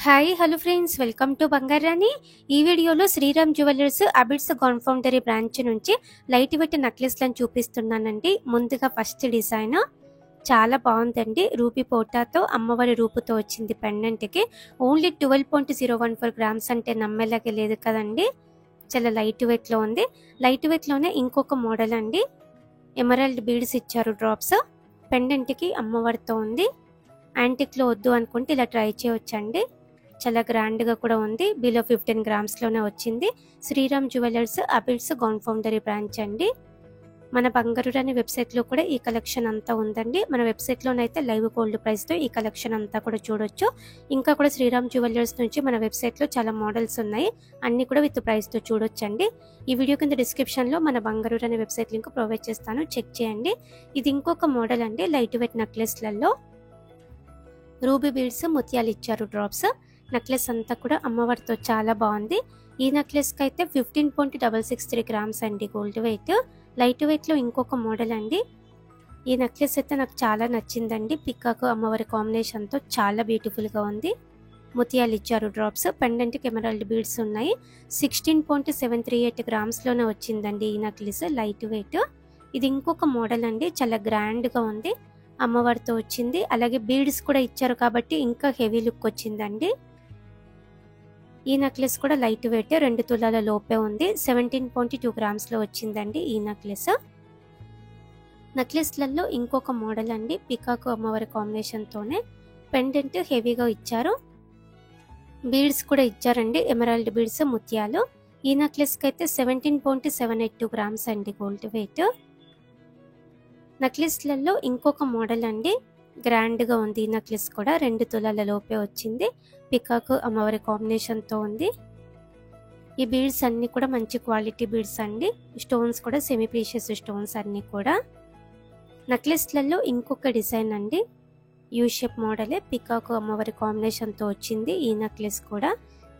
Hi hello friends, welcome to Bangarani. ఈ వీడియోలో Sriram jewellers Abids Gunfoundry branch నుంచి లైట్ వెయిట్ నెక్లెస్లను చూపిస్తున్నానండి. ముందుగా ఫస్ట్ డిజైన్ చాలా బాగుందండి. రూపీ పోటాతో అమ్మవారి రూపుతో వచ్చింది పెండెంట్కి. ఓన్లీ 12.014 గ్రామ్స్ అంటే నమ్మేలాగే లేదు కదండి. చాలా లైట్ వెయిట్లో ఉంది. లైట్ వెయిట్లోనే ఇంకొక మోడల్ అండి. ఎమరాల్డ్ బీడ్స్ ఇచ్చారు డ్రాప్స్. పెండెంట్కి అమ్మవారితో ఉంది. యాంటిక్లో వద్దు అనుకుంటే ఇలా ట్రై చేయవచ్చండి. చాలా గ్రాండ్గా కూడా ఉంది. బిలో 15 గ్రామ్స్లోనే వచ్చింది. శ్రీరామ్ జ్యువెలర్స్ అబిడ్స్ కాన్ఫౌండరీ బ్రాంచ్ అండి. మన బంగారురాణి వెబ్సైట్లో కూడా ఈ కలెక్షన్ అంతా ఉందండి. మన వెబ్సైట్లోనైతే లైవ్ గోల్డ్ ప్రైస్తో ఈ కలెక్షన్ అంతా కూడా చూడొచ్చు. ఇంకా కూడా శ్రీరామ్ జ్యువెలర్స్ నుంచి మన వెబ్సైట్లో చాలా మోడల్స్ ఉన్నాయి. అన్నీ కూడా విత్ ప్రైస్తో చూడొచ్చండి. ఈ వీడియో కింద డిస్క్రిప్షన్లో మన బంగారురాణి వెబ్సైట్ లింక్ ప్రొవైడ్ చేస్తాను, చెక్ చేయండి. ఇది ఇంకొక మోడల్ అండి. లైట్ వెయిట్ నెక్లెస్లలో రూబీ బీడ్స్ ముత్యాలు ఇచ్చారు డ్రాప్స్. నెక్లెస్ అంతా కూడా అమ్మవారితో చాలా బాగుంది. ఈ నెక్లెస్కి అయితే 15.663 గ్రామ్స్ అండి గోల్డ్ వెయిట్. లైట్ వెయిట్లో ఇంకొక మోడల్ అండి. ఈ నెక్లెస్ అయితే నాకు చాలా నచ్చిందండి. పికాక్ అమ్మవారి కాంబినేషన్తో చాలా బ్యూటిఫుల్గా ఉంది. ముత్యాలు ఇచ్చారు డ్రాప్స్. పెండెంట్కి ఎమరాల్డ్ బీడ్స్ ఉన్నాయి. 16.738 గ్రామ్స్లోనే వచ్చిందండి ఈ నెక్లెస్ లైట్ వెయిట్. ఇది ఇంకొక మోడల్ అండి. చాలా గ్రాండ్గా ఉంది. అమ్మవారితో వచ్చింది. అలాగే బీడ్స్ కూడా ఇచ్చారు కాబట్టి ఇంకా హెవీ లుక్ వచ్చిందండి. ఈ నెక్లెస్ కూడా లైట్ వెయిట్, 2 తులాల లోపే ఉంది. 17.2 గ్రామ్స్లో వచ్చిందండి ఈ నెక్లెస్. నెక్లెస్లలో ఇంకొక మోడల్ అండి. పికాక్ అమ్మవారి కాంబినేషన్తోనే పెండెంట్ హెవీగా ఇచ్చారు. బీడ్స్ కూడా ఇచ్చారండి, ఎమరాల్డ్ బీడ్స్ ముత్యాలు. ఈ నెక్లెస్కి అయితే 17.782 గ్రామ్స్ అండి గోల్డ్ వెయిట్. నెక్లెస్లలో ఇంకొక మోడల్ అండి. గ్రాండ్గా ఉంది. ఈ నెక్లెస్ కూడా 2 తులాల లోపే వచ్చింది. పికాక్ అమ్మవారి కాంబినేషన్తో ఉంది. ఈ బీడ్స్ అన్నీ కూడా మంచి క్వాలిటీ బీడ్స్ అండి. స్టోన్స్ కూడా సెమీ ప్రీషియస్ స్టోన్స్ అన్నీ కూడా. నెక్లెస్లలో ఇంకొక డిజైన్ అండి. యూ షేప్ మోడలే, పికాక్ అమ్మవారి కాంబినేషన్తో వచ్చింది. ఈ నెక్లెస్ కూడా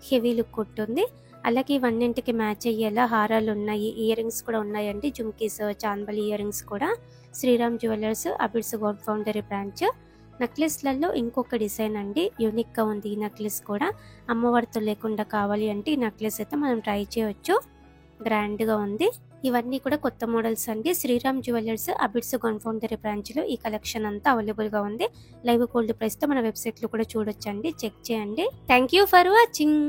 హెవీ లుక్ ఉంటుంది. అలాగే ఇవన్నింటికి మ్యాచ్ అయ్యేలా హారాలు ఉన్నాయి, ఇయర్ రింగ్స్ కూడా ఉన్నాయండి. జుమ్కీస్, చాంబలి ఇయర్ రింగ్స్ కూడా. Sriram jewellers Abids Gunfoundry branch. నెక్లెస్లలో ఇంకొక డిజైన్ అండి. యూనిక్గా ఉంది ఈ నెక్లెస్ కూడా. అమ్మవారితో లేకుండా కావాలి అంటే ఈ నెక్లెస్ అయితే మనం ట్రై చేయొచ్చు. గ్రాండ్గా ఉంది. ఇవన్నీ కూడా కొత్త మోడల్స్ అండి. శ్రీరామ్ జ్యువెలర్స్ అబిడ్స్ కాన్ఫౌండరీ బ్రాంచ్లో ఈ కలెక్షన్ అంతా అవైలబుల్గా ఉంది. లైవ్ గోల్డ్ ప్రైస్తో మన వెబ్సైట్లో కూడా చూడొచ్చండి, చెక్ చేయండి. Thank you for watching.